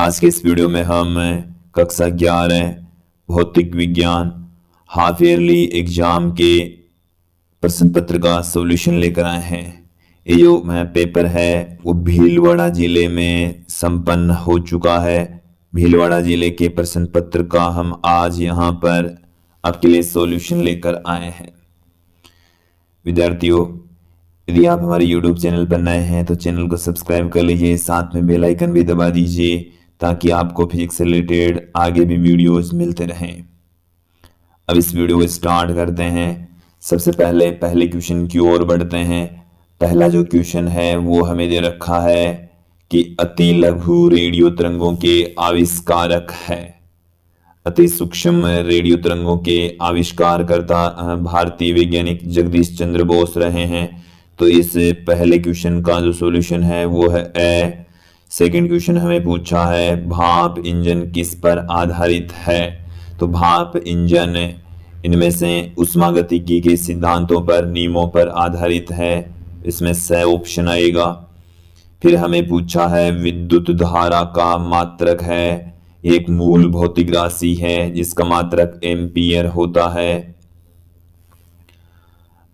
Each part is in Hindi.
आज के इस वीडियो में हम कक्षा 11 भौतिक विज्ञान हाफ ईयरली एग्जाम के प्रश्न पत्र का सॉल्यूशन लेकर आए हैं। ये जो पेपर है वो भीलवाड़ा जिले में संपन्न हो चुका है। भीलवाड़ा जिले के प्रश्न पत्र का हम आज यहाँ पर आपके लिए सॉल्यूशन लेकर आए हैं। विद्यार्थियों, यदि आप हमारे YouTube चैनल पर नए हैं तो चैनल को सब्सक्राइब कर लीजिए, साथ में बेल आइकन भी दबा दीजिए ताकि आपको फिजिक्स से रिलेटेड आगे भी वीडियोस मिलते रहें। अब इस वीडियो को स्टार्ट करते हैं। सबसे पहले पहले क्वेश्चन की ओर बढ़ते हैं। पहला जो क्वेश्चन है वो हमें दे रखा है कि अति लघु रेडियो तरंगों के आविष्कारक है। अति सूक्ष्म रेडियो तरंगों के आविष्कारकर्ता भारतीय वैज्ञानिक जगदीश चंद्र बोस रहे हैं। तो इस पहले क्वेश्चन का जो सॉल्यूशन है वो है ए। सेकंड क्वेश्चन हमें पूछा है भाप इंजन किस पर आधारित है। तो भाप इंजन इनमें से उष्मागतिकी के सिद्धांतों पर, नियमों पर आधारित है। इसमें स ऑप्शन आएगा। फिर हमें पूछा है विद्युत धारा का मात्रक है। एक मूल भौतिक राशि है जिसका मात्रक एम्पियर होता है।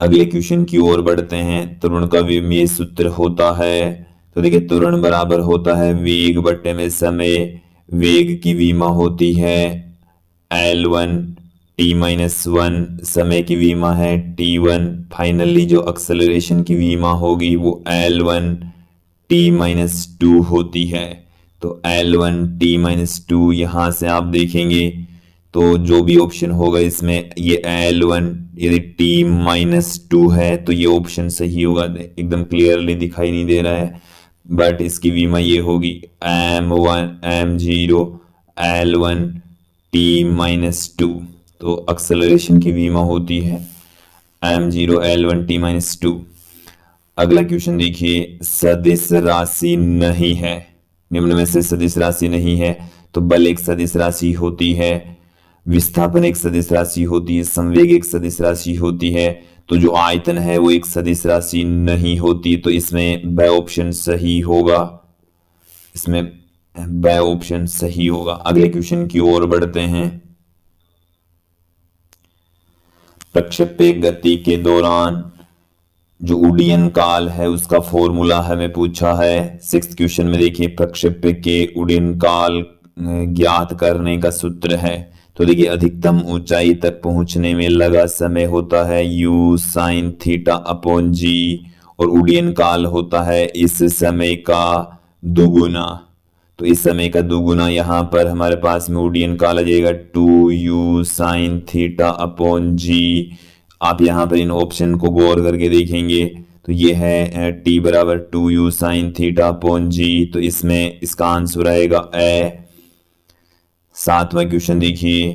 अगले क्वेश्चन की ओर बढ़ते हैं। त्वरण का विमीय सूत्र होता है। तो देखिए, त्वरण बराबर होता है वेग बट्टे में समय। वेग की विमा होती है L1 t-1, समय की विमा है t1। फाइनली जो एक्सेलरेशन की विमा होगी वो L1 t-2 होती है। तो L1 t-2 यहां से आप देखेंगे तो जो भी ऑप्शन होगा इसमें ये L1 यदि t-2 है तो ये ऑप्शन सही होगा। एकदम क्लियरली दिखाई नहीं दे रहा है, बट इसकी विमा ये होगी m1 m0 L1 t-2। तो एक्सेलरेशन की विमा होती है m0 L1 t-2। अगला क्वेश्चन देखिए, सदिश राशि नहीं है। निम्न में से सदिश राशि नहीं है। तो बल एक सदिश राशि होती है, विस्थापन एक सदिश राशि होती है, संवेग एक सदिश राशि होती है। तो जो आयतन है वो एक सदिश राशि नहीं होती। तो इसमें ब ऑप्शन सही होगा। इसमें ब ऑप्शन सही होगा। अगले क्वेश्चन की ओर बढ़ते हैं। प्रक्षेप्य गति के दौरान जो उड्डयन काल है उसका फॉर्मूला हमें पूछा है। सिक्स्थ क्वेश्चन में देखिए, प्रक्षेप्य के उड्डयन काल ज्ञात करने का सूत्र है। तो देखिए, अधिकतम ऊंचाई तक पहुंचने में लगा समय होता है u sin theta upon g, और उड्डयन काल होता है इस समय का दुगुना। तो इस समय का दुगुना यहाँ पर हमारे पास में उड्डयन काल आ जाएगा 2u sin theta upon g। आप यहाँ पर इन ऑप्शन को गौर करके देखेंगे तो ये है t बराबर 2u sin theta upon g। तो इसमें इसका आंसर आएगा ए। सातवां क्वेश्चन देखिए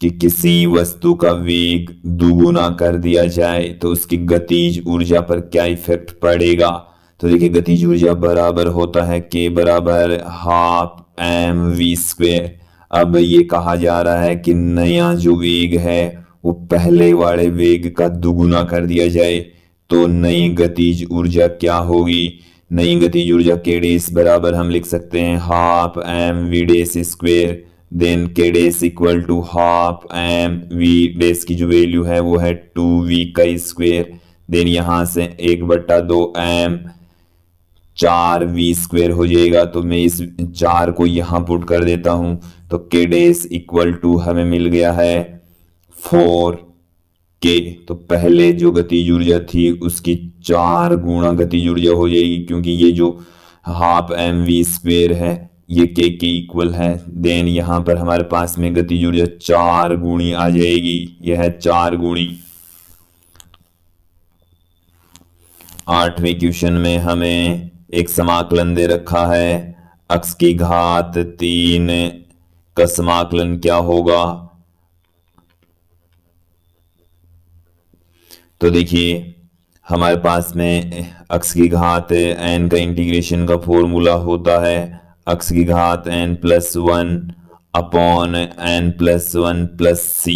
कि किसी वस्तु का वेग दुगुना कर दिया जाए तो उसकी गतिज ऊर्जा पर क्या इफेक्ट पड़ेगा। तो देखिए, गतिज ऊर्जा बराबर होता है k बराबर हाफ mv²। अब ये कहा जा रहा है कि नया जो वेग है वो पहले वाले वेग का दुगुना कर दिया जाए तो नई गतिज ऊर्जा क्या होगी। नई गतिज ऊर्जा k डेस बराबर हम लिख सकते हैं हाफ mv²। देन k डेस इक्वल टू हाफ mv डेस की जो वैल्यू है वो है 2v का स्क्वायर। देन यहां से 1/2 m 4v² हो जाएगा। तो मैं इस 4 को यहां पुट कर देता हूं तो k डेस इक्वल टू हमें मिल गया है 4k। तो पहले जो गतिज ऊर्जा थी उसकी 4 गुना गतिज ऊर्जा हो जाएगी, क्योंकि ये जो हाफ mv² है ये k के इक्वल है। देन यहां पर हमारे पास में गतिज ऊर्जा 4 गुणी आ जाएगी। यह है 4 गुणी। आठवें क्वेश्चन में हमें एक समाकलन दे रखा है। x की घात 3 का समाकलन क्या होगा। तो देखिए, हमारे पास में x की घात n का इंटीग्रेशन का फॉर्मूला होता है x की घात n+1 अपॉन n+1 c।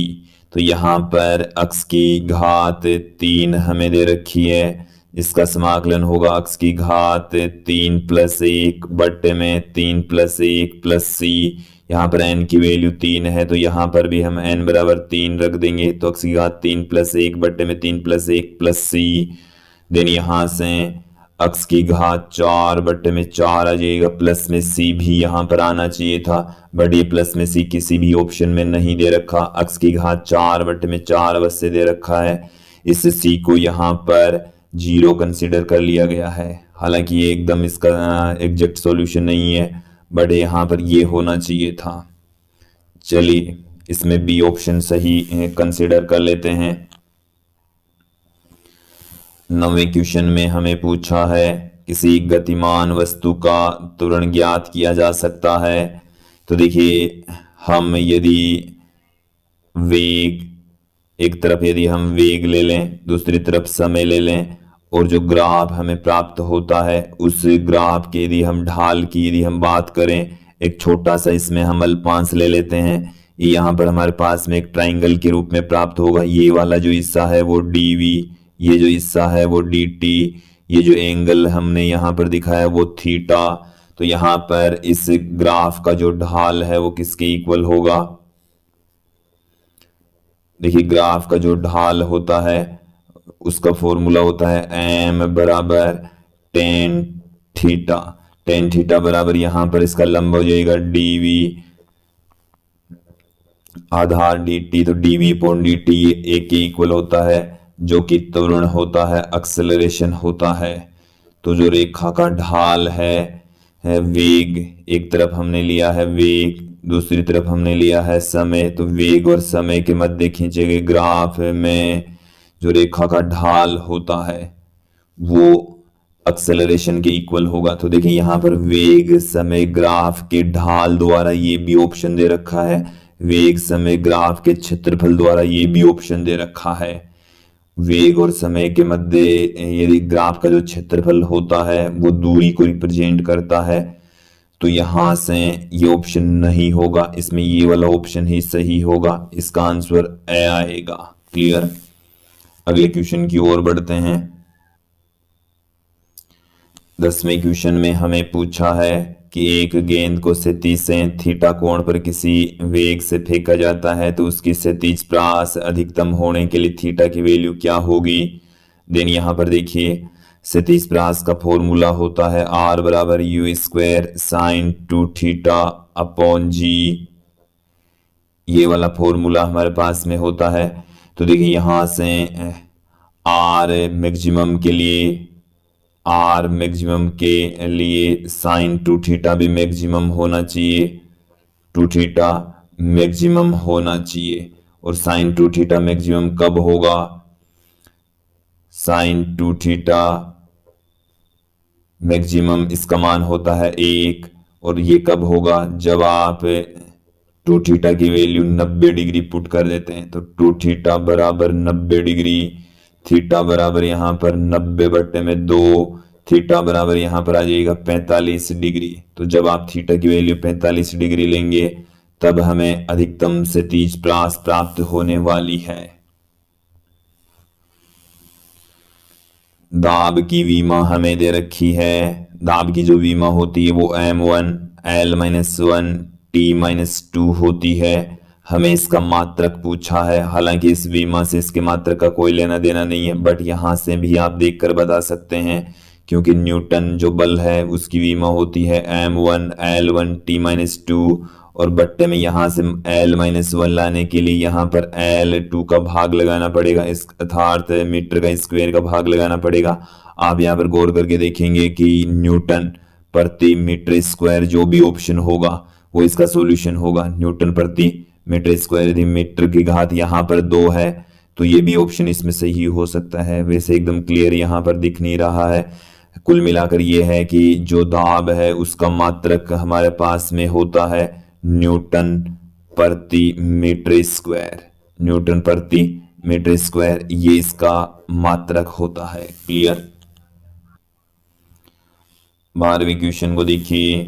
तो यहाँ पर x की घात 3 हमें दे रखी है, इसका समाकलन होगा अक्स की घात 3+1 बट्टे में 3+1+c। यहाँ पर n की वैल्यू 3 है तो यहाँ पर भी हम n बराबर 3 रख देंगे, तो अक्स की घात 3+1 बट्टे में 3+1+c। देन यहाँ से अक्स की घात 4 बट्टे में 4 आ जाएगा, प्लस में c भी यहाँ पर आना चाहिए था, बट ये प्लस में c किसी भी ऑप्शन में नहीं दे रखा। अक्स की घात 4 बट्टे में 4 अवश्य दे रखा है, इस c को यहाँ पर 0 कंसिडर कर लिया गया है। हालांकि ये एकदम इसका एग्जैक्ट सॉल्यूशन नहीं है, बट यहाँ पर ये होना चाहिए था। चलिए इसमें बी ऑप्शन सही कंसिडर कर लेते हैं। 9वें क्वेश्चन में हमें पूछा है किसी गतिमान वस्तु का त्वरण ज्ञात किया जा सकता है। तो देखिए हम यदि वेग, एक तरफ यदि हम वेग ले लें, दूसरी तरफ समय ले लें, और जो ग्राफ हमें प्राप्त होता है उस ग्राफ के यदि हम ढाल की यदि हम बात करें, एक छोटा सा इसमें हम अल्पांश ले लेते हैं, ये यहाँ पर हमारे पास में एक ट्राइंगल के रूप में प्राप्त होगा। ये वाला जो हिस्सा है वो dv, ये जो हिस्सा है वो dt, ये जो एंगल हमने यहाँ पर दिखाया वो थीटा। तो यहाँ पर इस ग्राफ का जो ढाल है वो किसके इक्वल होगा? देखिए ग्राफ का जो ढाल होता है उसका फॉर्मूला होता है m बराबर टेन थीटा। टेन थीटा बराबर यहाँ पर इसका लंब हो जाएगा dv आधार dt। तो dv अपॉन dt एक के इक्वल होता है, जो कि त्वरण होता है, एक्सेलरेशन होता है। तो जो रेखा का ढाल है वेग, एक तरफ हमने लिया है वेग, दूसरी तरफ हमने लिया है समय, तो वेग और समय के मध्य खींचे गए ग्राफ में जो रेखा का ढाल होता है वो एक्सेलरेशन के इक्वल होगा। तो देखिए यहाँ पर वेग समय ग्राफ के ढाल द्वारा ये भी ऑप्शन दे रखा है, वेग समय ग्राफ के क्षेत्रफल द्वारा ये भी ऑप्शन दे रखा है। वेग और समय के मध्य यदि ग्राफ का जो क्षेत्रफल होता है वो दूरी को रिप्रेजेंट करता है, तो यहां से ये ऑप्शन नहीं होगा, इसमें ये वाला ऑप्शन ही सही होगा। इसका आंसर ए आएगा। क्लियर? अगले क्वेश्चन की ओर बढ़ते हैं। 10वें क्वेश्चन में हमें पूछा है कि एक गेंद को क्षैतिज से थीटा कोण पर किसी वेग से फेंका जाता है, तो उसकी क्षैतिज प्रास अधिकतम होने के लिए थीटा की वैल्यू क्या होगी? देन यहाँ पर देखिए क्षैतिज प्रास का फॉर्मूला होता है r बराबर you square sine 2 theta upon g। ये वाला फॉर्मूला हमारे पास में होता है। तो देखिए यहां से r मैक्सिमम के लिए साइन 2 थीटा भी मैक्सिमम होना चाहिए, 2 थीटा मैक्सिमम होना चाहिए। और साइन 2 थीटा मैक्सिमम कब होगा? साइन 2 थीटा मैक्सिमम इसका मान होता है 1, और ये कब होगा? जब आप 2 थीटा की वैल्यू 90 डिग्री पुट कर देते हैं। तो 2 थीटा बराबर 90 डिग्री, थीटा बराबर यहाँ पर 90 बट्टे में 2, थीटा बराबर यहाँ पर आ जाएगा 45 डिग्री। तो जब आप थीटा की वैल्यू 45 डिग्री लेंगे तब हमें अधिकतम क्षैतिज प्रास प्राप्त होने वाली है। दाब की विमा हमें दे रखी है। दाब की जो विमा होती है वो m1 l-1 t-2 होती है। हमें इसका मात्रक पूछा है, हालांकि इस विमा से इसके मात्रक का कोई लेना देना नहीं है, बट यहां से भी आप देखकर बता सकते हैं, क्योंकि न्यूटन जो बल है उसकी विमा होती है m1 l1 t-2, और बट्टे में यहां से l-1 लाने के लिए यहां पर l2 का भाग लगाना पड़ेगा, इस अर्थात मीटर का स्क्वायर का भाग लगाना पड़ेगा। आप यहां पर गौर करके देखेंगे कि न्यूटन प्रति मीटर स्क्वायर जो भी ऑप्शन होगा वो इसका सॉल्यूशन होगा। न्यूटन प्रति मीटर स्क्वायर, यदि मीटर की घात यहाँ पर 2 है तो ये भी ऑप्शन इसमें सही हो सकता है। वैसे एकदम क्लियर यहाँ पर दिख नहीं रहा है। कुल मिलाकर ये है कि जो दाब है उसका मात्रक हमारे पास में होता है न्यूटन प्रति मीटर स्क्वायर। न्यूटन प्रति मीटर स्क्वायर ये इसका मात्रक होता है। क्लियर? 12वें क्वेश्चन को देखिए,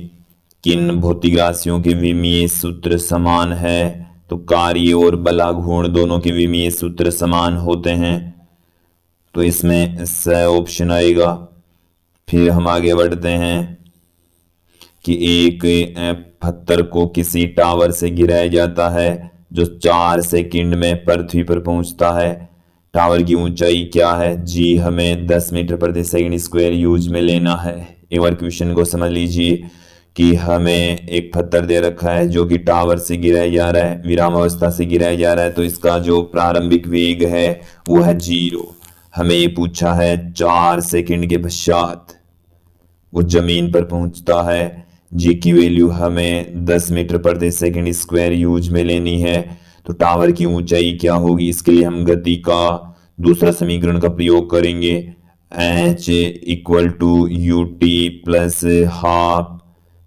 किन भौतिक राशियों के विमीय सूत्र समान है? तो कार्य और बलाघूर्ण दोनों के विमीय सूत्र समान होते हैं। तो इसमें स ऑप्शन आएगा। फिर हम आगे बढ़ते हैं कि एक पत्थर को किसी टावर से गिराया जाता है जो 4 सेकंड में पृथ्वी पर पहुंचता है। टावर की ऊंचाई क्या है? जी हमें 10 मीटर प्रति सेकंड स्क्वायर यूज में लेना है। एक बार क्वेश्चन को समझ लीजिए कि हमें एक पत्थर दे रखा है जो कि टावर से गिराया जा रहा है, विराम अवस्था से गिराया जा रहा है, तो इसका जो प्रारंभिक वेग है वो है 0। हमें ये पूछा है 4 सेकंड के पश्चात वो जमीन पर पहुंचता है। जी की वैल्यू हमें 10 मीटर प्रति सेकंड स्क्वायर यूज में लेनी है। तो टावर की ऊंचाई क्या होगी? इसके लिए हम गति का दूसरा समीकरण का प्रयोग करेंगे। H equal to U T plus half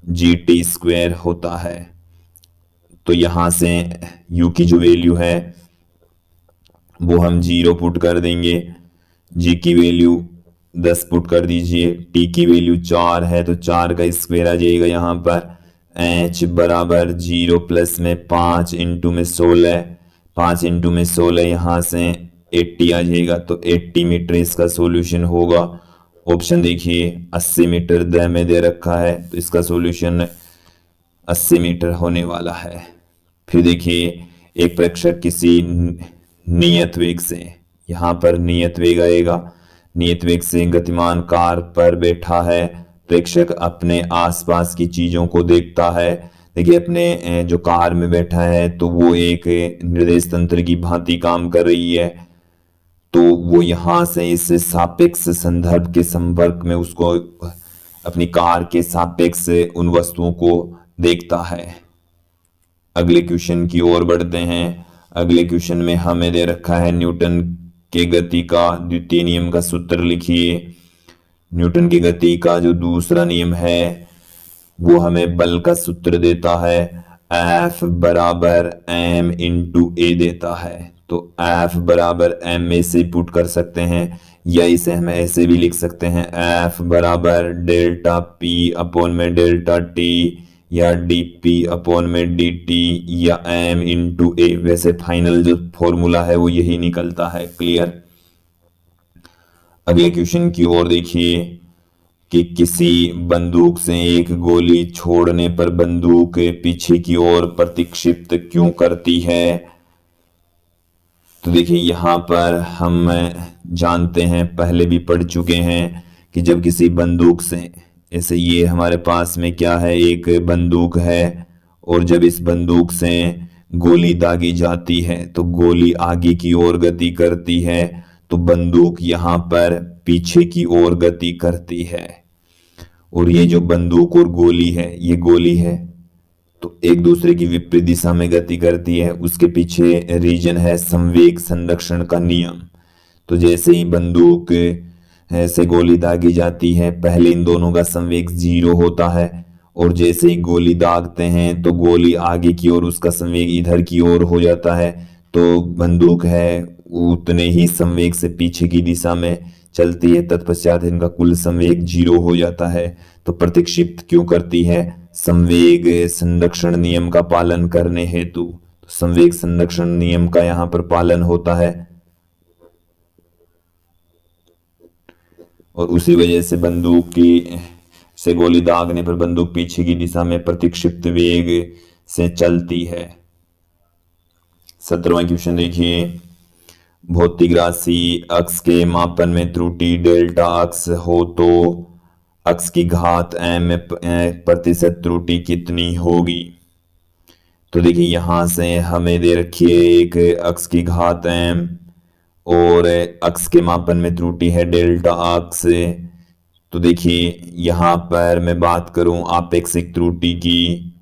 G T square होता है। तो यहां से u की जो वैल्यू है वो हम 0 पुट कर देंगे, g की वैल्यू 10 पुट कर दीजिए, t की वैल्यू 4 है तो 4 का स्क्वायर आ जाएगा यहाँ पर। h बराबर 0 प्लस में 5 इंटू में 16, 5 इंटू में 16 यहाँ से 80 आ जाएगा। तो 80 मीटर इसका सॉल्यूशन होगा। ऑप्शन देखिए 80 मीटर द में दे रखा है तो इसका सॉल्यूशन 80 मीटर होने वाला है। फिर देखिए एक प्रेक्षक किसी नियत वेग से, यहाँ पर नियत वेग आएगा, नियत वेग से गतिमान कार पर बैठा है। प्रेक्षक अपने आसपास की चीजों को देखता है। देखिए अपने जो कार में बैठा है तो वो एक निर्देश तंत्र की भांति काम कर रही है। तो वो यहां से इस सापेक्ष संदर्भ के संपर्क में उसको अपनी कार के सापेक्ष उन वस्तुओं को देखता है। अगले क्वेश्चन की ओर बढ़ते हैं। अगले क्वेश्चन में हमें दे रखा है न्यूटन के गति का द्वितीय नियम का सूत्र लिखिए। न्यूटन की गति का जो दूसरा नियम है वो हमें बल का सूत्र देता है। F बराबर m इंटू ए देता है। तो F बराबर m में से पुट कर सकते हैं या इसे हम ऐसे भी लिख सकते हैं F बराबर डेल्टा P अपॉन में डेल्टा T या dP अपॉन में dt या m इंटू ए। वैसे फाइनल जो फॉर्मूला है वो यही निकलता है। क्लियर। अगले क्वेश्चन की ओर देखिए कि किसी बंदूक से एक गोली छोड़ने पर बंदूक पीछे की ओर प्रतिक्षिप्त क्यों करती है? तो देखिए यहां पर हम जानते हैं, पहले भी पढ़ चुके हैं कि जब किसी बंदूक से, ऐसे ये हमारे पास में क्या है, एक बंदूक है और जब इस बंदूक से गोली दागी जाती है तो गोली आगे की ओर गति करती है। तो बंदूक यहां पर पीछे की ओर गति करती है और ये जो बंदूक और गोली है, ये गोली है तो एक दूसरे की विपरीत दिशा में गति करती है। उसके पीछे रीजन है संवेग संरक्षण का नियम। तो जैसे ही बंदूक से गोली दागी जाती है पहले इन दोनों का संवेग 0 होता है और जैसे ही गोली दागते हैं तो गोली आगे की ओर, उसका संवेग इधर की ओर हो जाता है। तो बंदूक है उतने ही संवेग से पीछे की दिशा में चलती है, तत्पश्चात इनका कुल संवेग 0 हो जाता है। तो प्रतिक्षिप्त क्यों करती है? संवेग संरक्षण नियम का पालन करने हेतु। तो संवेग संरक्षण नियम का यहां पर पालन होता है और उसी वजह से बंदूक की से गोली दागने पर बंदूक पीछे की दिशा में प्रतिक्षिप्त वेग से चलती है। 17वां क्वेश्चन देखिए। भौतिक राशि अक्ष के मापन में त्रुटि डेल्टा अक्ष हो तो अक्ष की घात m में प्रतिशत त्रुटि कितनी होगी? तो देखिए यहां से हमें दे रखी है एक अक्ष की घात m और अक्ष के मापन में त्रुटि है डेल्टा अक्ष। तो देखिए यहां पर मैं बात करूं आपेक्षिक त्रुटि की,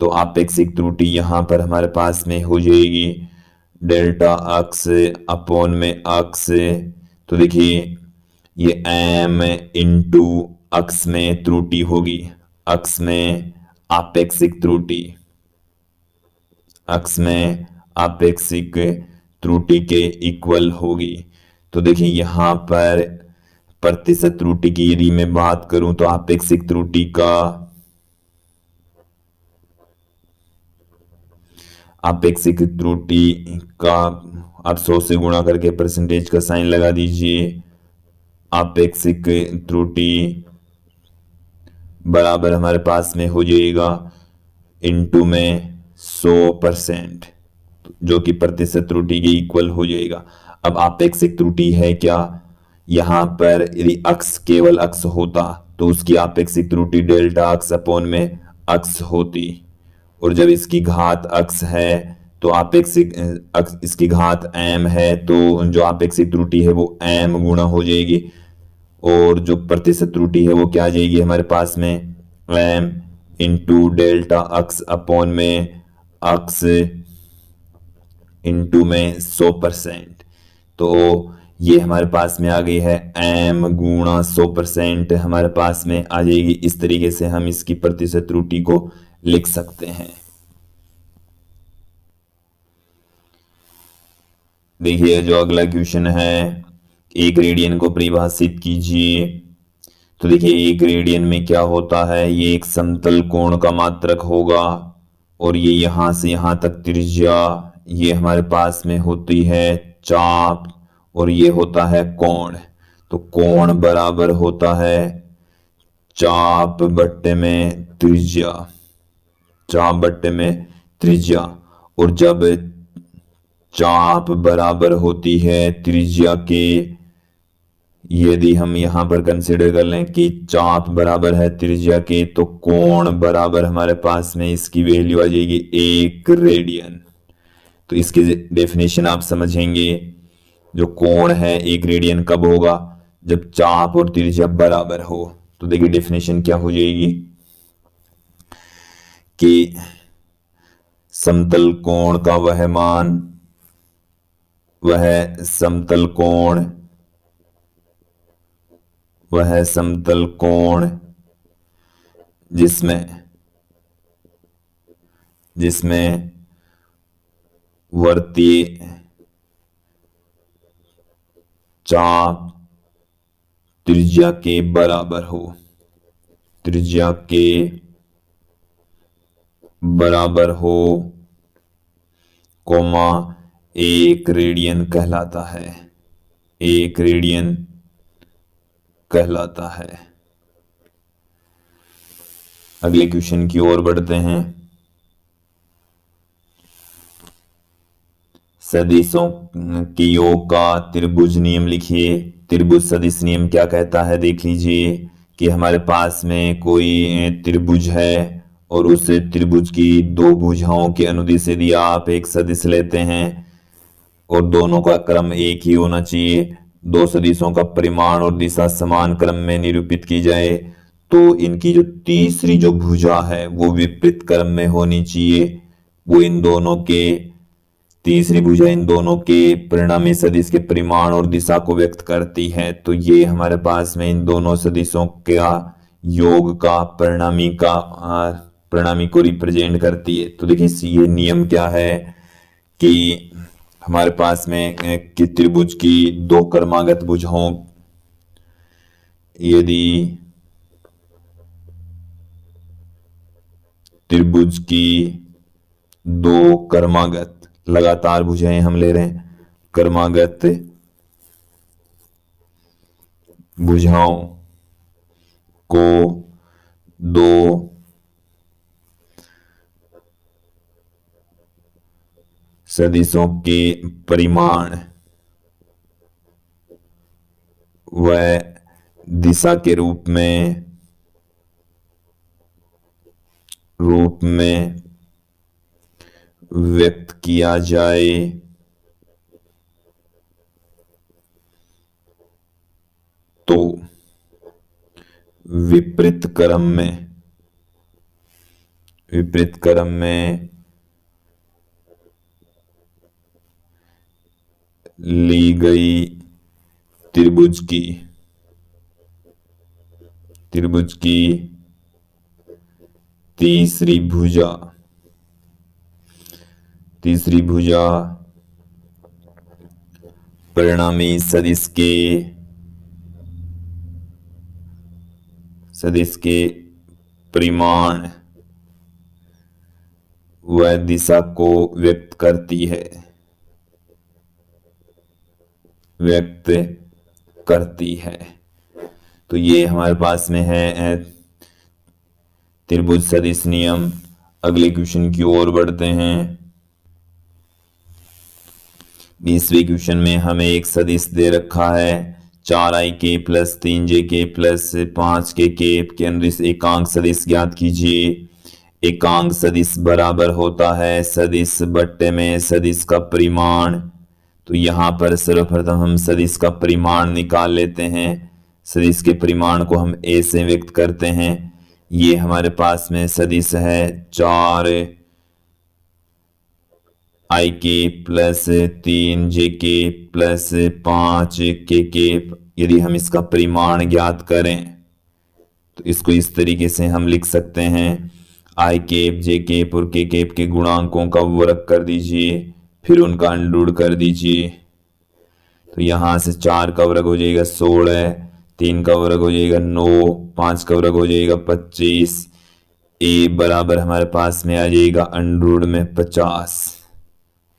तो आपेक्षिक त्रुटि यहां पर हमारे पास में हो जाएगी डेल्टा अक्ष अपॉन में अक्ष। तो देखिए ये m इंटू अक्ष में त्रुटि होगी, अक्ष में आपेक्षिक त्रुटि, अक्ष में आपेक्षिक त्रुटि के इक्वल होगी। तो देखिए यहां पर प्रतिशत त्रुटि की यदि मैं बात करूं तो आपेक्षिक त्रुटि का, आप 100 से गुणा करके परसेंटेज का साइन लगा दीजिए आपेक्षिक त्रुटि बराबर हमारे पास में हो जाएगा इनटू में 100%, जो कि प्रतिशत त्रुटि के इक्वल हो जाएगा। अब आपेक्षिक त्रुटि है क्या, यहां पर यदि अक्स केवल अक्स होता तो उसकी आपेक्षिक त्रुटि डेल्टा अक्स अपॉन में अक्स होती, और जब इसकी घात अक्स है तो आपेक्षिक इसकी घात m है, तो जो आपेक्षिक त्रुटि है वो m गुणा हो जाएगी, और जो प्रतिशत त्रुटि है वो क्या आ जाएगी हमारे पास में m इंटू डेल्टा अक्स अपॉन में अक्स इंटू में 100%। तो ये हमारे पास में आ गई है m गुणा 100% हमारे पास में आ जाएगी। इस तरीके से हम इसकी प्रतिशत त्रुटि को लिख सकते हैं। देखिए जो अगला क्वेश्चन है, एक रेडियन को परिभाषित कीजिए। तो देखिए एक रेडियन में क्या होता है, ये एक समतल कोण का मात्रक होगा, और ये यहां से यहां तक त्रिज्या, ये हमारे पास में होती है चाप, और ये होता है कोण। तो कोण बराबर होता है चाप बट्टे में त्रिज्या, चाप बट्टे में त्रिज्या। और जब चाप बराबर होती है त्रिज्या के, यदि हम यहां पर कंसीडर कर लें कि चाप बराबर है त्रिज्या के, तो कोण बराबर हमारे पास में इसकी वैल्यू आ जाएगी 1 रेडियन। तो इसकी डेफिनेशन आप समझेंगे, जो कोण है 1 रेडियन कब होगा, जब चाप और त्रिज्या बराबर हो। तो देखिए डेफिनेशन क्या हो जाएगी कि समतल कोण का वह मान, वह समतल कोण, वह समतल कोण जिसमें वर्तीय चाप त्रिज्या के बराबर हो, त्रिज्या के बराबर हो, कोमा 1 रेडियन कहलाता है, 1 रेडियन कहलाता है। अगले क्वेश्चन की ओर बढ़ते हैं। सदिशों के योग का त्रिभुज नियम लिखिए। त्रिभुज सदिश नियम क्या कहता है, देख लीजिए कि हमारे पास में कोई त्रिभुज है, और उस त्रिभुज की 2 भुजाओं के अनुदिश यदि आप एक सदिश लेते हैं, और दोनों का क्रम एक ही होना चाहिए, 2 सदिशों का परिमाण और दिशा समान क्रम में निरूपित की जाए, तो इनकी जो तीसरी जो भुजा है वो विपरीत क्रम में होनी चाहिए। वो इन दोनों के, तीसरी भुजा इन दोनों के परिणामी सदिश के परिमाण और दिशा को व्यक्त करती है। तो ये हमारे पास में इन दोनों सदिशों का योग का परिणामी को रिप्रेजेंट करती है। तो देखिए ये नियम क्या है कि हमारे पास में कि त्रिभुज की 2 क्रमागत भुजाओं, यदि त्रिभुज की 2 क्रमागत लगातार भुजाएं हम ले रहे हैं, क्रमागत भुजाओं को 2 सदिशों के परिमाण व दिशा के रूप में व्यक्त किया जाए तो विपरीत क्रम में ली गई त्रिभुज की तीसरी भुजा परिणामी सदिश के परिमाण व दिशा को व्यक्त करती है, व्यक्त करती है। तो ये हमारे पास में है त्रिभुज सदिश नियम। अगले क्वेश्चन की ओर बढ़ते हैं। 20वें क्वेश्चन में हमें एक सदिश दे रखा है 4i plus 3j plus 5k के अनुदिश एकांक सदिश ज्ञात कीजिए। एकांक सदिश बराबर होता है सदिश बट्टे में सदिश का परिमाण। तो यहां पर सर्वप्रथम हम सदिश का परिमाण निकाल लेते हैं। सदिश के परिमाण को हम a से व्यक्त करते हैं। ये हमारे पास में सदिश है 4i plus 3j plus 5k। यदि हम इसका परिमाण ज्ञात करें तो इसको इस तरीके से हम लिख सकते हैं i केप j केप और k केप के गुणांकों का वर्ग कर दीजिए, फिर उनका अंडर कर दीजिए। तो यहां से 4 का वर्ग हो जाएगा 16, 3 का वर्ग हो जाएगा 9, 5 का वर्ग हो जाएगा 25। a बराबर हमारे पास में आ जाएगा अंडर में 50,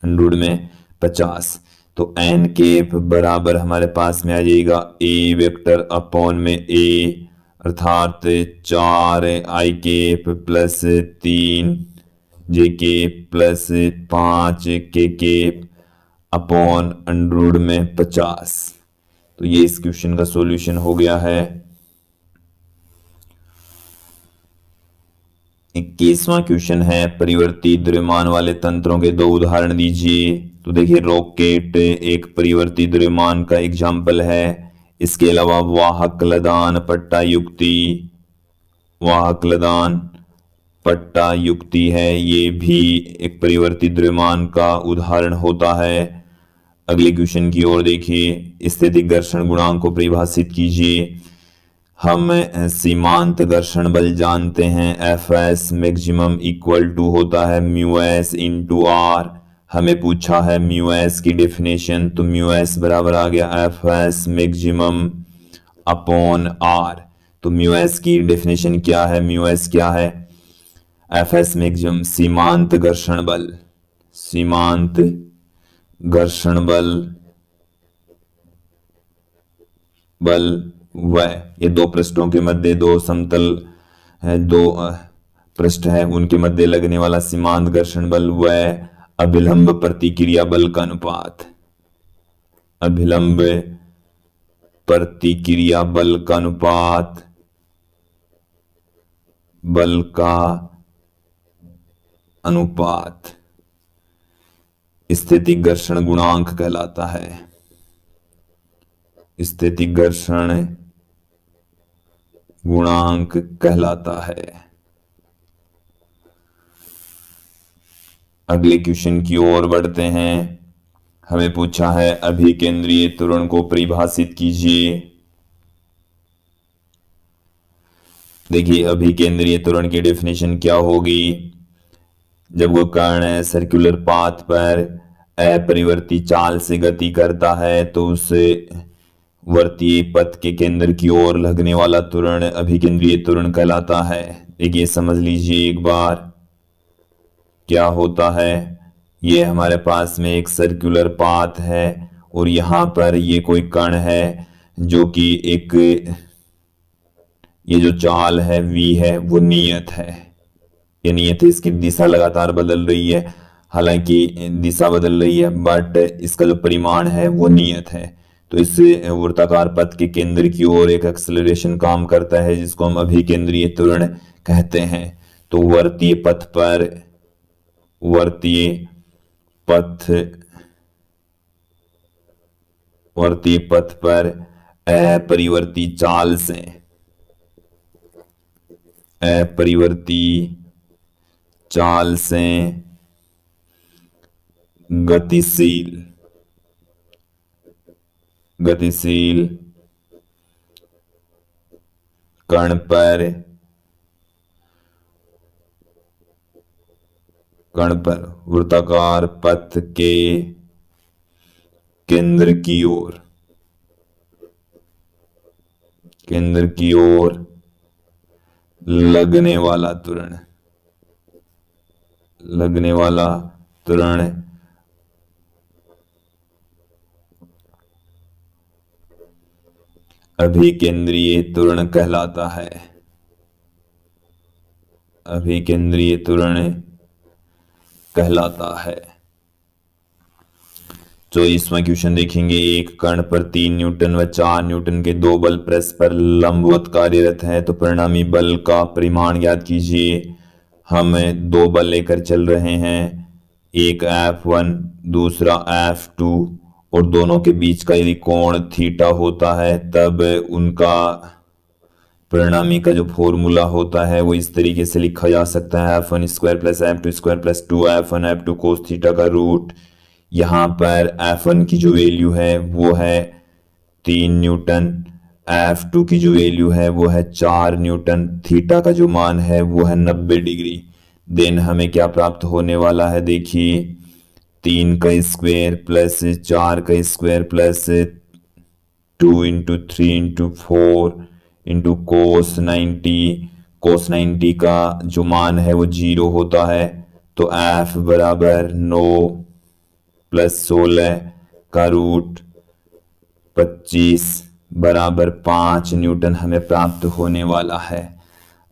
अंडर में 50। तो n केप बराबर हमारे पास में आ जाएगा a वेक्टर अपॉन में a, अर्थात 4i cap plus 3j cap plus 5k cap upon under में 50। तो ये इस क्वेश्चन का सॉल्यूशन हो गया है। 21वां क्वेश्चन है परिवर्ती द्रव्यमान वाले तंत्रों के 2 उदाहरण दीजिए। तो देखिए रॉकेट एक परिवर्ती द्रव्यमान का एग्जाम्पल है। इसके अलावा वाहक लदान पट्टा युक्ति, वाहक लदान पट्टा युक्ति है, ये भी एक परिवर्ती द्रव्यमान का उदाहरण होता है। अगले क्वेश्चन की ओर देखिए। स्थितिक घर्षण गुणांक को परिभाषित कीजिए। हम सीमांत घर्षण बल जानते हैं Fs मैक्सिमम इक्वल टू होता है μs इंटू आर। हमें पूछा है μs की डेफिनेशन, तो μs बराबर आ गया Fs मैक्सिमम अपॉन आर। तो μs की डेफिनेशन क्या है, μs क्या है? Fs मैक्सिमम सीमांत घर्षण बल, सीमांत घर्षण बल वह ये 2 पृष्ठों के मध्य 2 समतल है, 2 पृष्ठ है, उनके मध्य लगने वाला सीमांत घर्षण बल वह अभिलंब प्रतिक्रिया बल का अनुपात, अभिलंब प्रतिक्रिया बल का अनुपात, बल का अनुपात स्थितिक घर्षण गुणांक कहलाता है। स्थितिक घर्षण गुणांक कहलाता है। अगले क्वेश्चन की ओर बढ़ते हैं। हमें पूछा है अभिकेंद्रीय त्वरण को परिभाषित कीजिए। देखिए अभिकेंद्रीय त्वरण की डेफिनेशन क्या होगी? जब वो कण सर्कुलर पाथ पर अपरिवर्ती चाल से गति करता है तो उस वर्तीय पथ के केंद्र की ओर लगने वाला त्वरण अभिकेंद्रीय त्वरण कहलाता है। देखिए समझ लीजिए एक बार क्या होता है। ये हमारे पास में एक सर्कुलर पाथ है और यहां पर ये कोई कण है जो कि एक ये जो चाल है v है वो नियत है। ये नियत है, इसकी दिशा लगातार बदल रही है, हालांकि दिशा बदल रही है बट इसका जो परिमाण है वो नियत है। तो इस वृत्ताकार पथ के केंद्र की ओर एक एक्सेलरेशन काम करता है जिसको हम अभिकेंद्रीय त्वरण कहते हैं। तो वर्तीय पथ पर अपरिवर्ती चाल से गतिशील कण पर वृत्ताकार पथ के केंद्र की ओर लगने वाला त्वरण अभिकेंद्रीय त्वरण कहलाता है। अभिकेंद्रीय त्वरण कहलाता है। 24वां क्वेश्चन देखेंगे, एक कण पर 3 न्यूटन व 4 न्यूटन के दो बल परस्पर लंबवत कार्यरत है, तो परिणामी बल का परिमाण ज्ञात कीजिए। हम दो बल लेकर चल रहे हैं, एक F1 दूसरा F2, और दोनों के बीच का यदि कोण थीटा होता है तब उनका परिणामी का जो फॉर्मूला होता है वो इस तरीके से लिखा जा सकता है, F1 square plus F2 square plus 2F1 F2 cos theta का रूट। यहाँ पर F1 की जो वैल्यू है वो है 3 न्यूटन, F2 की जो वैल्यू है वो है 4 न्यूटन, थीटा का जो मान है वो है 90 डिग्री। देन हमें क्या प्राप्त होने वाला है, देखिए 3 का स्क्वायर प्लस 4 का square plus 2 into 3 into 4 into cos 90 का जो मान है वो 0 होता है, तो F बराबर 9 प्लस 16 का रूट 25 बराबर 5 न्यूटन हमें प्राप्त होने वाला है।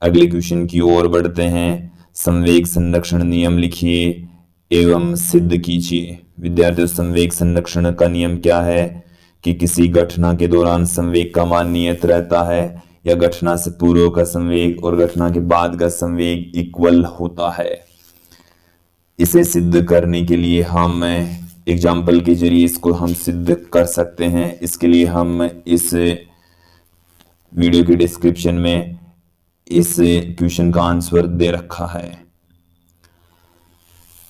अगले क्वेश्चन की ओर बढ़ते हैं। संवेग संरक्षण नियम लिखिए एवं सिद्ध कीजिए। विद्यार्थियों, संवेग संरक्षण का नियम क्या है कि किसी घटना के दौरान संवेग का मान नियत रहता है, या घटना से पूर्व का संवेग और घटना के बाद का संवेग इक्वल होता है। इसे सिद्ध करने के लिए हम एग्जाम्पल के जरिए इसको हम सिद्ध कर सकते हैं। इसके लिए हम इस वीडियो के डिस्क्रिप्शन में इस क्वेश्चन का आंसर दे रखा है।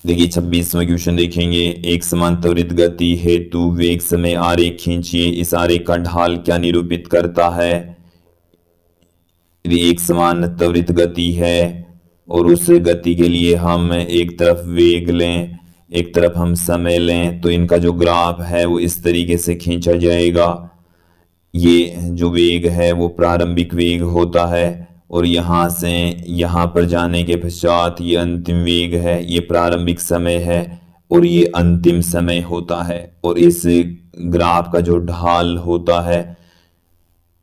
देखिए 26वां क्वेश्चन देखेंगे, एक समान त्वरित गति हेतु वेग समय आरेख खींचिए। इस आरेख का ढाल क्या निरूपित करता है? यदि एक समान त्वरित गति है और उस गति के लिए हम एक तरफ वेग लें, एक तरफ हम समय लें, तो इनका जो ग्राफ है वो इस तरीके से खींचा जाएगा। ये जो वेग है वो प्रारंभिक वेग होता है, और यहां से यहां पर जाने के पश्चात ये अंतिम वेग है, ये प्रारंभिक समय है और ये अंतिम समय होता है। और इस ग्राफ का जो ढाल होता है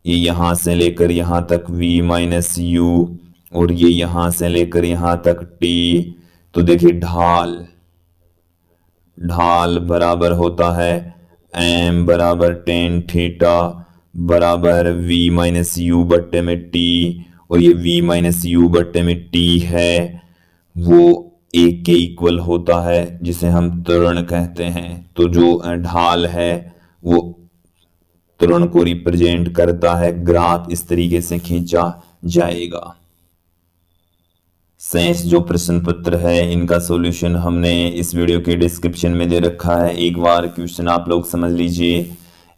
ये यहां से लेकर यहां तक v माइनस यू, और ये यहां से लेकर यहां तक t। तो देखिए ढाल बराबर होता है m बराबर tan थीटा बराबर v माइनस यू बट्टे में t, और ये v माइनस यू बट्टे में t है वो 1 के इक्वल होता है, जिसे हम त्वरण कहते हैं। तो जो ढाल है वो त्वरण को रिप्रेजेंट करता है। ग्राफ इस तरीके से खींचा जाएगा। शेष जो प्रश्न पत्र है इनका सॉल्यूशन हमने इस वीडियो के डिस्क्रिप्शन में दे रखा है। एक बार क्वेश्चन आप लोग समझ लीजिए।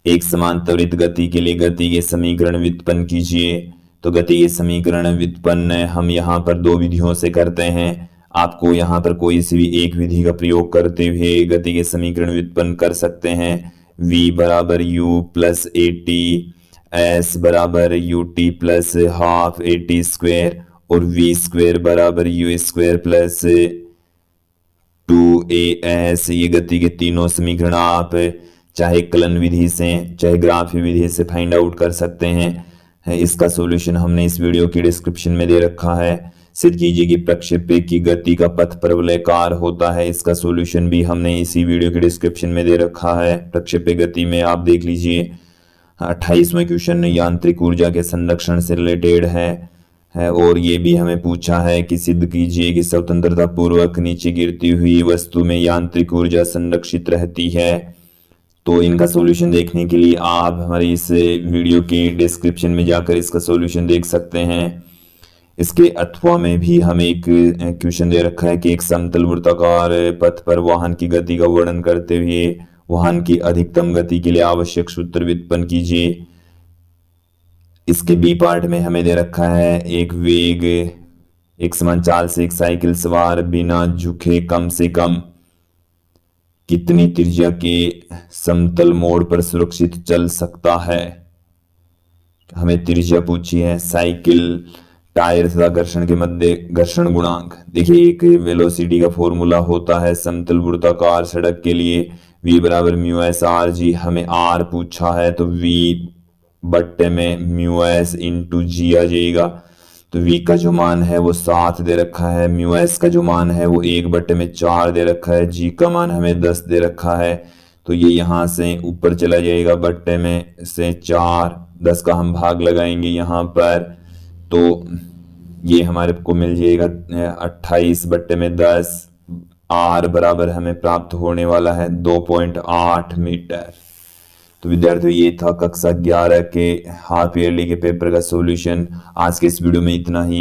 एक समान त्वरित गति के लिए गति के समीकरण व्युत्पन्न कीजिए। तो गति के समीकरण व्युत्पन्न हम यहाँ पर 2 विधियों से करते हैं। आपको यहाँ पर कोई सी भी एक विधि का प्रयोग करते हुए गति के समीकरण व्युत्पन्न कर सकते हैं। v बराबर u plus A T, S बराबर U T plus half A T square, और v स्क्वेयर बराबर यू स्क्वेयर प्लस 2as। ये गति के तीनों समीकरण आप चाहे कलन विधि से चाहे ग्राफी विधि से फाइंड आउट कर सकते हैं। इसका सॉल्यूशन हमने इस वीडियो के डिस्क्रिप्शन में दे रखा है। सिद्ध कीजिए कि प्रक्षेप्य की गति का पथ परवलयाकार होता है। इसका सॉल्यूशन भी हमने इसी वीडियो के डिस्क्रिप्शन में दे रखा है। प्रक्षेप्य गति में आप देख लीजिए। 28वां क्वेश्चन यांत्रिक ऊर्जा के संरक्षण से रिलेटेड है और ये भी हमें पूछा है कि सिद्ध कीजिए कि स्वतंत्रता पूर्वक नीचे गिरती हुई वस्तु में यांत्रिक ऊर्जा संरक्षित रहती है। तो इनका सॉल्यूशन देखने के लिए आप हमारे इस वीडियो के डिस्क्रिप्शन में जाकर इसका सॉल्यूशन देख सकते हैं। इसके अथवा में भी हमें एक क्वेश्चन दे रखा है कि एक समतल वृत्ताकार पथ पर वाहन की गति का वर्णन करते हुए वाहन की अधिकतम गति के लिए आवश्यक सूत्र व्युत्पन्न कीजिए। इसके बी पार्ट में हमें दे रखा है एक वेग एक समान चाल से एक साइकिल सवार बिना झुके कम से कम कितनी त्रिज्या के समतल मोड़ पर सुरक्षित चल सकता है। हमें त्रिज्या पूछी है। साइकिल टायर तथा घर्षण के मध्य घर्षण गुणांक। देखिए एक वेलोसिटी का फॉर्मूला होता है समतल वृत्ताकार सड़क के लिए v बराबर म्यू एस आर जी। हमें r पूछा है तो v बट्टे में म्यू एस इंटू जी आ जाएगा। तो v का जो मान है वो 7 दे रखा है, म्यू एस का जो मान है वो 1/4 दे रखा है, g का मान हमें 10 दे रखा है। तो ये यहां से ऊपर चला जाएगा, बट्टे में से 4, 10 का हम भाग लगाएंगे यहाँ पर, तो ये हमारे को मिल जाएगा 28/10। r बराबर हमें प्राप्त होने वाला है 2.8 मीटर। तो विद्यार्थियों ये था कक्षा 11 के हाफ ईयरली के पेपर का सॉल्यूशन। आज के इस वीडियो में इतना ही।